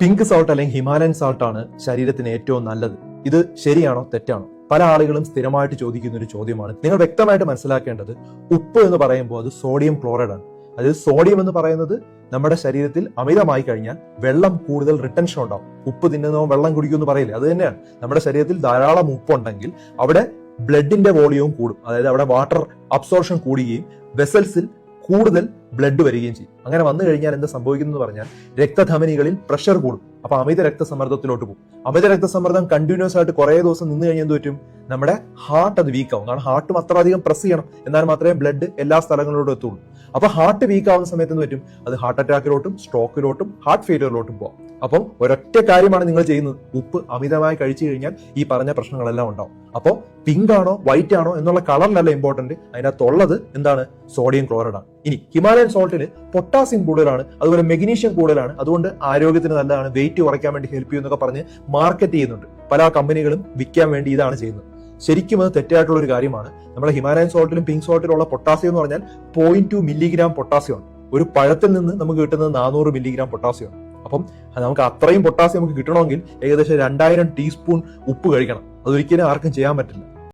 Pink salt അല്ലെങ്കിൽ Himalayan salt ആണ് ശരീരത്തിന് ഏറ്റവും നല്ലത്. ഇത് ശരിയാണോ തെറ്റാണോ? പല ആളുകളും സ്ഥിരമായിട്ട് ചോദിക്കുന്ന ഒരു ചോദ്യമാണ്. നിങ്ങൾ വ്യക്തമായിട്ട് മനസ്സിലാക്കേണ്ടത്, ഉപ്പ് എന്ന് പറയുമ്പോൾ അത് സോഡിയം ക്ലോറൈഡ് ആണ്. അതായത് സോഡിയം എന്ന് പറയുന്നത് നമ്മുടെ ശരീരത്തിൽ അമിതമായി കഴിഞ്ഞാൽ വെള്ളം കൂടുതൽ റിട്ടൻഷൻ ഉണ്ടാവും. ഉപ്പ് തിന്നുന്നവൻ വെള്ളം കുടിക്കുമെന്ന് പറയില്ലേ, അത് തന്നെയാണ്. നമ്മുടെ ശരീരത്തിൽ ധാരാളം ഉപ്പുണ്ടെങ്കിൽ അവിടെ ബ്ലഡിന്റെ വോളിയവും കൂടും. അതായത് അവിടെ വാട്ടർ അബ്സോർപ്ഷൻ കൂടുകയും വെസൽസിൽ കൂടുതൽ ബ്ലഡ് വരികയും ചെയ്യും. അങ്ങനെ വന്നു കഴിഞ്ഞാൽ എന്താ സംഭവിക്കുന്നത് പറഞ്ഞാൽ രക്തധമനികളിൽ പ്രഷർ കൂടും. അപ്പൊ അമിത രക്തസമ്മർദ്ദത്തിലോട്ട് പോകും. അമിത രക്തസമ്മർദ്ദം കണ്ടിന്യൂസ് ആയിട്ട് കുറെ ദിവസം നിന്ന് കഴിഞ്ഞാൽ എന്ത് പറ്റും? നമ്മുടെ ഹാർട്ട് അത് വീക്ക് ആവും. കാരണം ഹാർട്ടും അത്ര അധികം പ്രസ് ചെയ്യണം, എന്നാൽ മാത്രമേ ബ്ലഡ് എല്ലാ സ്ഥലങ്ങളിലോട്ടും എത്തുള്ളൂ. അപ്പൊ ഹാർട്ട് വീക്ക് ആവുന്ന സമയത്ത് എന്ത് പറ്റും? അത് ഹാർട്ട് അറ്റാക്കിലോട്ടും സ്ട്രോക്കിലോട്ടും ഹാർട്ട് ഫെയിലിയറിലോട്ടും പോകാം. അപ്പം ഒരൊറ്റ കാര്യമാണ് നിങ്ങൾ ചെയ്യുന്നത്, ഉപ്പ് അമിതമായി കഴിച്ചു കഴിഞ്ഞാൽ ഈ പറഞ്ഞ പ്രശ്നങ്ങളെല്ലാം ഉണ്ടാവും. അപ്പോൾ പിങ്ക് ആണോ വൈറ്റ് ആണോ എന്നുള്ള കളറിലല്ല ഇമ്പോർട്ടന്റ്, അതിനകത്തുള്ളത് എന്താണ്? സോഡിയം ക്ലോറൈഡ് ആണ്. ഇനി ഹിമാലയൻ സോൾട്ടിൽ പൊട്ടാസ്യം കൂടുതലാണ്, അതുപോലെ മെഗ്നീഷ്യം കൂടുതലാണ്, അതുകൊണ്ട് ആരോഗ്യത്തിന് നല്ലതാണ്, വെയിറ്റ് കുറയ്ക്കാൻ വേണ്ടി ഹെൽപ്പ് ചെയ്യും എന്നൊക്കെ പറഞ്ഞ് മാർക്കറ്റ് ചെയ്യുന്നുണ്ട്. പല കമ്പനികളും വിൽക്കാൻ വേണ്ടി ഇതാണ് ചെയ്യുന്നത്. ശരിക്കും അത് തെറ്റായിട്ടുള്ള ഒരു കാര്യമാണ്. നമ്മുടെ ഹിമാലയൻ സോൾട്ടിലും പിങ്ക് സോൾട്ടിലും ഉള്ള പൊട്ടാസ്യം എന്ന് പറഞ്ഞാൽ 0.2 മില്ലിഗ്രാം പൊട്ടാസ്യമാണ്. ഒരു പഴത്തിൽ നിന്ന് നമുക്ക് കിട്ടുന്നത് 400 മില്ലിഗ്രാം പൊട്ടാസ്യമാണ്. അപ്പം നമുക്ക് അത്രയും പൊട്ടാസ്യം നമുക്ക് കിട്ടണമെങ്കിൽ ഏകദേശം 2000 ടീസ്പൂൺ ഉപ്പ് കഴിക്കണം. അതൊരിക്കലും ആർക്കും ചെയ്യാൻ പറ്റില്ല.